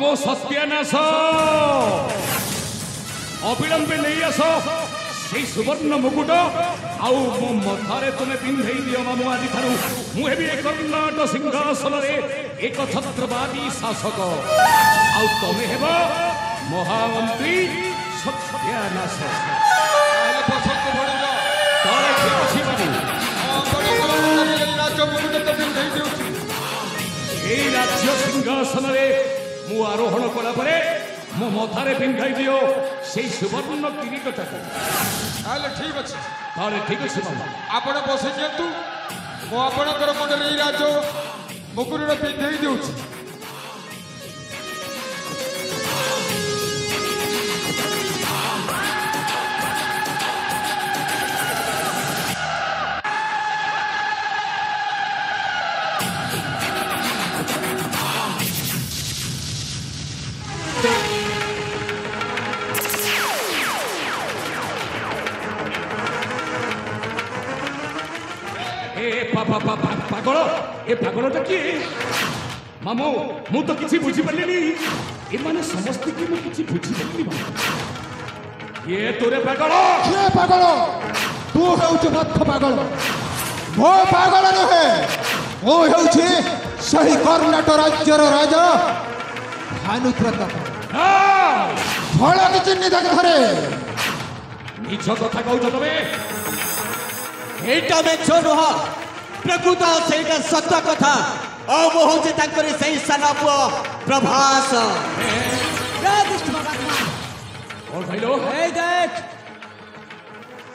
मामो सत्यानाश अविलंबे नहीं आस से सुवर्ण मुकुट आउ मो मथारे तुमे पिंधे दियो मामो आज थारु मुहे भी एक कर्णाट सिंहासन रे एक छत्रवादी शासक आउ तमे हेबो महामंत्री सत्यानाश ताले पसंद पड़ेगा ताले के अछि बाबू राज्य मुकुट तो पिंधे दिउछि ए राज्य सिंहासन रे मु आरोहण कला परे मो मथारे पिंधाई दियो से सुवर्ण किरीटटा ताले ठीक अछि ताले ठीक अछि बाबू आपण बसे जेतु मो आपणकर मुंडरे राज्य मुकुट पिंधे दिउछि पागल ए पागलटा किए मामू मु तो किसी बुझी पारिनी ए माने समस्त की मु किसी बुझी पारिनी ये तोरे पागल ये पागल तू हेउछ मथ पागल मो पागल नहे मो हेउछ सही कर्णाटक राज्यर राजा भानुप्रताप फल किछि निधक धरे निज कथा कहउछ तबे एटा में छो रहा प्रकृत सेटा सत्य कथा ओ मोहजे तांकरी सही सनापो प्रभास और भाईलो ए देख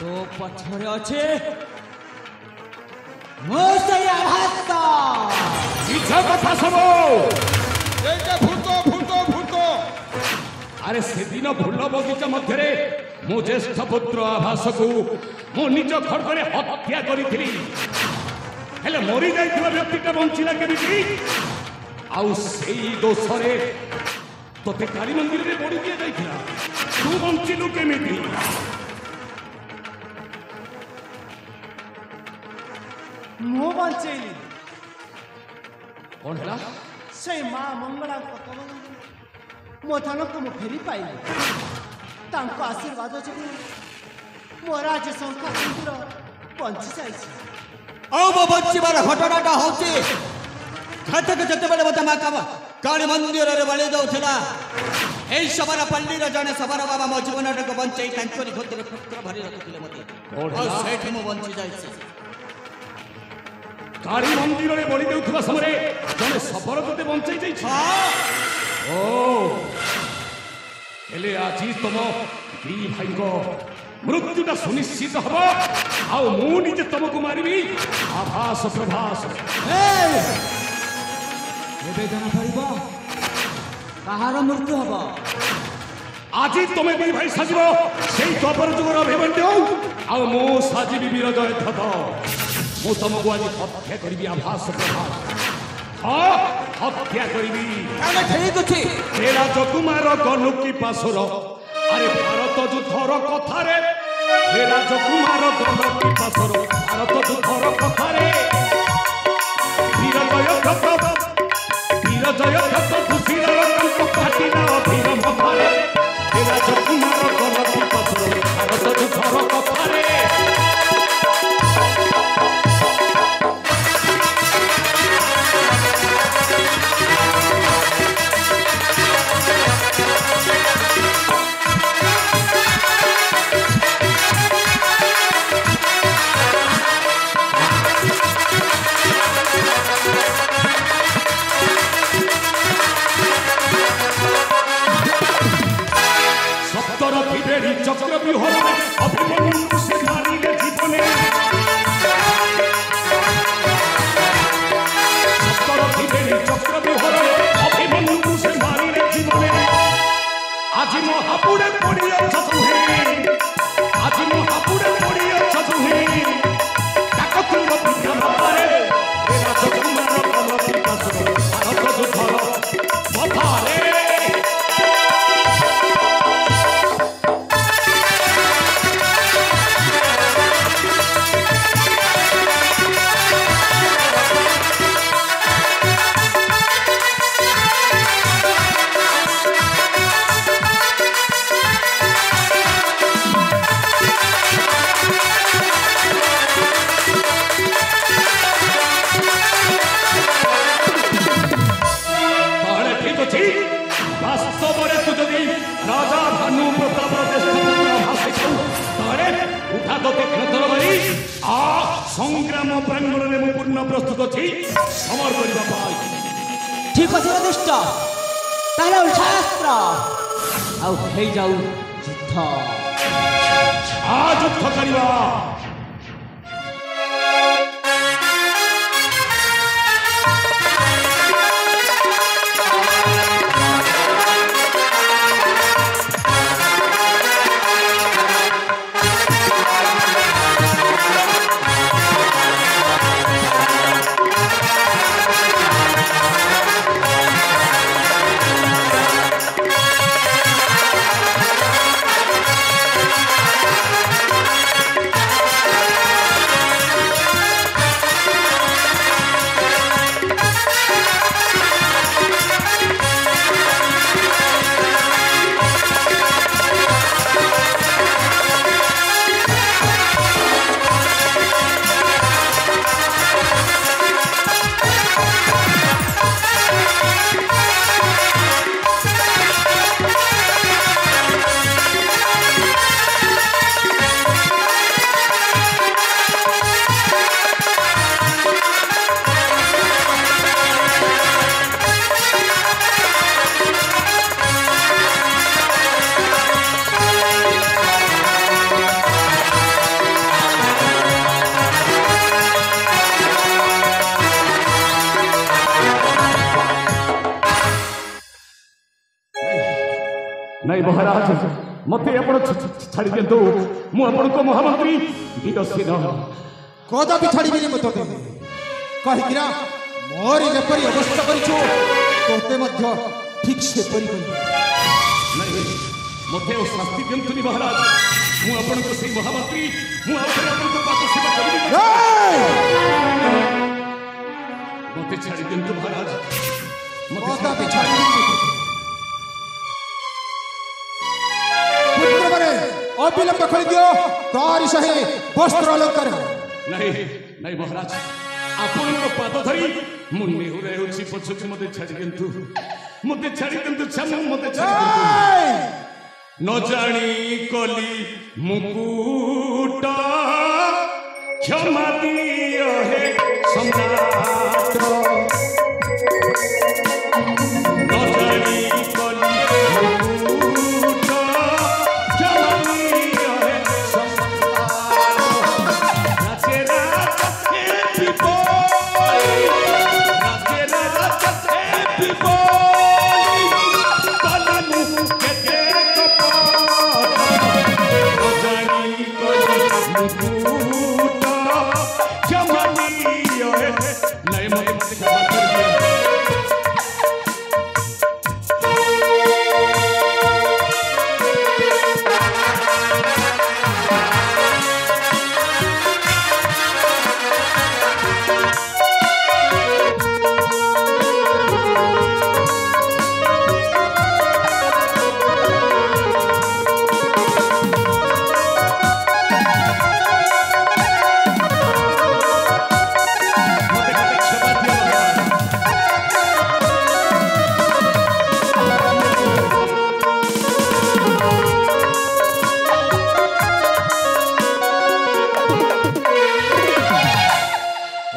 तो पछरे अछि मो सही आभास निज कथा सब एटा भूत अरे से दिन फूल बगीचा मध्य मो ज्येष्ठ पुत्र आभास को मो निज खड़गरे हत्या करी हेले मरी जाइथिबा व्यक्तिटा बंचिला केमिति आउ सेई दोषरे तोते काली मंदिर रे बड़ी दिया जाइथिला तू बंचिलु केमिति मो बंचेली कोन हला से मां मंगला कवन मो धनक मो फेरी पाइली तांको आशीर्वाद जोगु मो राज्य संख्या मंदिर बंची जाइछि ओ मो बच्चीबार घटनाटा होची घटक जते बेले मते मा काली मंदिर रे बलि दउथला एई सबर पल्ली रे जने सबर बाबा मो जीवनटा को बंचई तांकरी खोतरे पुत्र भरी रखिले मते ओ सेठ मो बंची जाइछि काली मंदिर रे बलि देउथबा समय जने सबर तते बंचई जाइछि ओ हेले आजी तुम दी भाई को मृत्युटा सुनिश्चित हब आउ मु निजे तुमको मारिबी आभास प्रभास एबे जाना पड़िबो कहार मृत्यु हबो आजी तुमे दी भाई साजिबो सेई द्वापर जुगर अभिमन्यु आउ मु साजिबी वीरजय थत मु तुमको आज हत्या करिबी आभास प्रभास हाँ हत्या करिबी ताले ठीक अछि हे राजकुमार गनुकी पासुर अरे भारत युद्धर कथारे हे राजकुमार गनुकी पासुर भारत युद्धर कथारे वीर जय खत खुशीर कंक काटिला वीर मथारे हे राजकुमार गनुकी पासुर भारत युद्धर कथारे चक्र विहर अभिमन्यु से मारिले जीवने चक्र विहर अभिमन्यु से मारिले जीवने आज महापुरे पड़िया छुहे आज महापुरे पड़िया छुहे काकतुंग विद्या मारे राजकुमार गणपति पासुर भारत युद्धर मथारे সংগ্রাম প্রাঙ্গণে মু পূর্ণ প্রস্তুত অছি সমর করিবা পাই। ঠিক আছে যুধিষ্ঠ, তাহলে শাস্ত্র ଆଉ ହେଇଯାଉ ଯୁଦ୍ଧ। আ যুদ্ধ করিবা। नहीं महाराज मत छाड़ी दिंतु मु आपन महामंत्री वीरसेन कदापि छाड़बी मत कहीं मोर जपरी अवस्था करिछु तोते मध्य ठीक से परी नहीं मते शास्ति दिंतु महाराज मु आपन से महामंत्री मु आपन पाद सेवा करिबी मते छाड़ी दिंतु महाराज कदापि छाड़बी अविलंब खोल दियो तारी सहे वस्त्र अलंकार। नहीं नहीं महाराज आपन पाद धरी मु नेहुरे होछि पछुक मते छाड़ी दिंतु मते छाड़ी दिंतु छम मते छाड़ी दिंतु न जानी कली मुकुट क्षमा दियो हे सम्राट न जानी कली मुकुट क्षमा दियो हे सम्राट राजे राजे पिपोली राजे राजे पिपोली तलनु के देखो न जानी कली मुकुट क्षमा दियो हे नहीं मत क्षमा कर दियो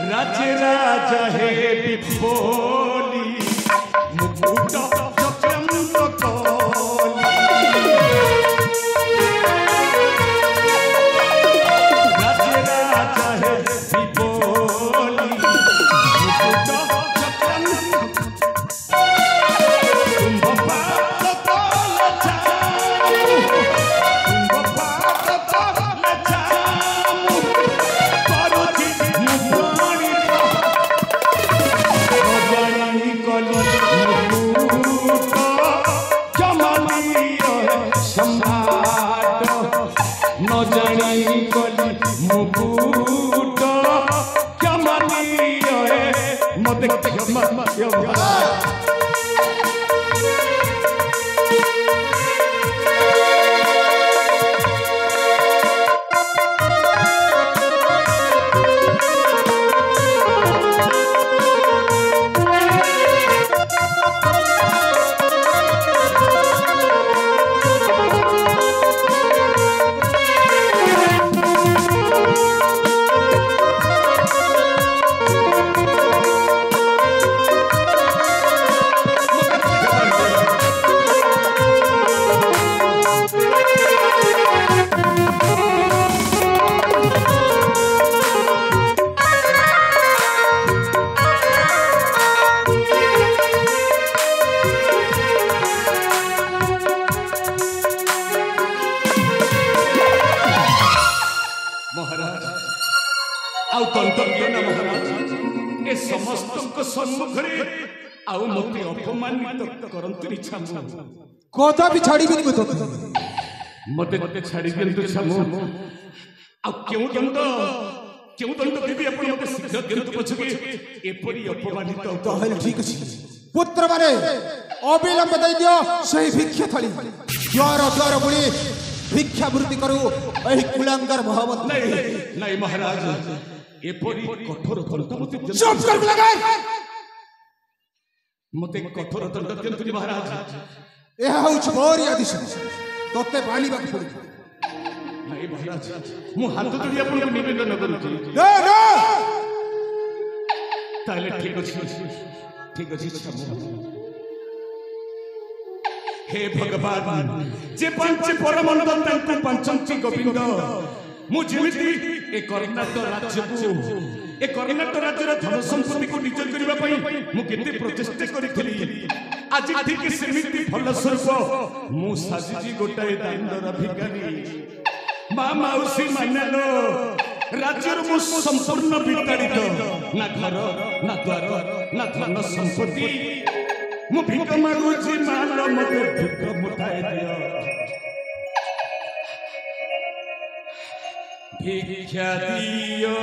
राजे राजा हे पिपोली मुकुट चक्रंत कोली राजे राजा हे पिपोली मुकुट चक्रंत कुंभ पात तल जाऊ कुंभ पात तल जाऊ करुछि मुपाणी न जानी कली मुकुट क्षमा दियो हे मते क्षमा दियो आउ दंड दियो ना महाराज ए समस्त सम्मुख रे आउ मते अपमानित करंतु छामु गदा भी छाड़ी भी नहीं मते छाड़ी दियंतु छामु आउ क्यों दंड देवी आपण मते शीघ्र दियंतु पछके एपरि अपमानित ताहले ठीक अछि पुत्र माने अविलंब दे दियो सही भिक्षा थली द्वार बुली भिक्षा वृत्ति करू एही कुलांगर मोहम्मद नहीं महाराज एपरि कठोर दंड मते चुप कर लगाए मते कठोर दंड दियंतु महाराज एहा होछ मोर आदेश तोते बाली बाक पड़ी नहीं महाराज मु हाथ जोड़ी आपण को निवेदन करूची ना ताले ठीक अछि छामु हे भगवान जे पंच परमानंद तांको पंचंची गोविंद मु जेमिति ए कर्नाटक राज्यर धन संपत्ति को निज करबा पई मु केते प्रचेष्टा करिथिली आज ठीक सेमिति फल स्वरूप मु साजिजी गोटाए दानर भिखारी मा माउसी मानलो राज्यर मु संपूर्ण विताड़ित ना घर ना द्वार ना धन संपत्ति मु भिक मागुची मालो मते भिक मुठाए दियो भिक्षा दियो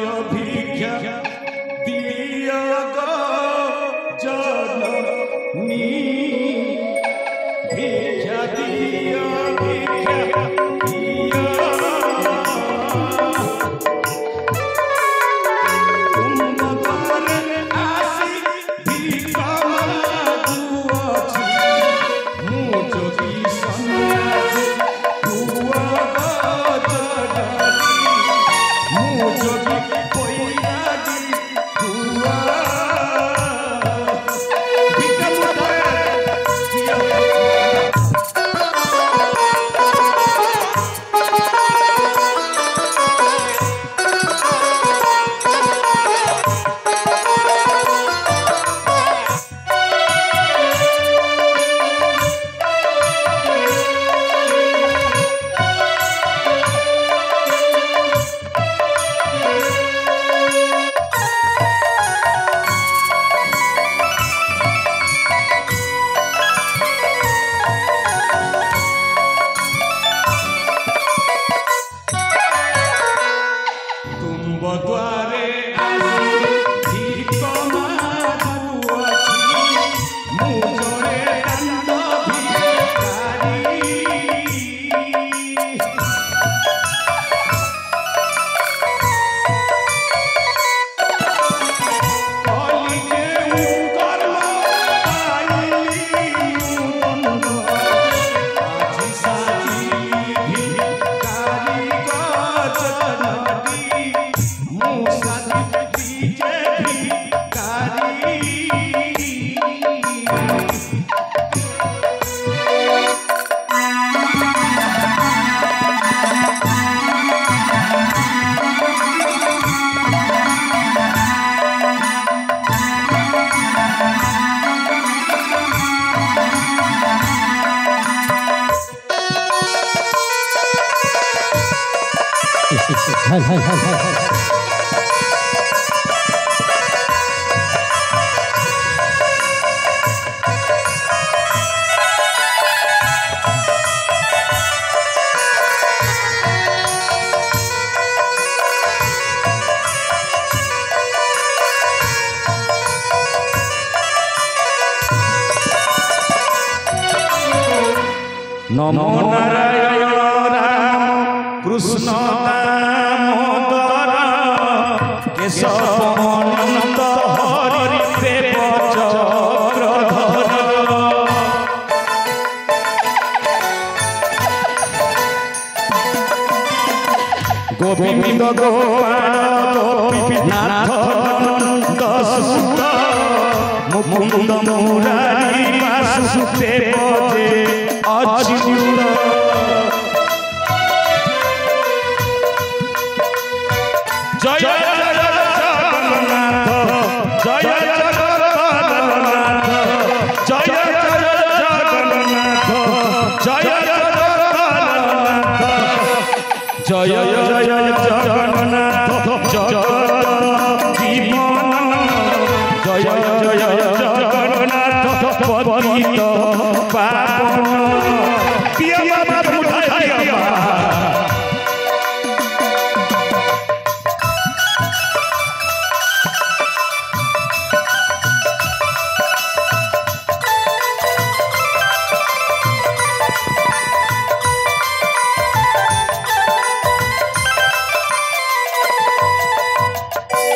गो जननी भिक्षा दियो नमो नारायण राम कृष्ण दामोदर केशवानंद हरि देव चक्रधर गोविंद गोपाल गोपीनाथ नंद सुत मुकुंद मुरारी वासुदेव अच्युत जय जगन्नाथ जय जगन्नाथ जय जगन्नाथ जय जगन्नाथ जय जगन्नाथ जय ପତିତ ପାବନ ପ୍ରିୟ ବାବା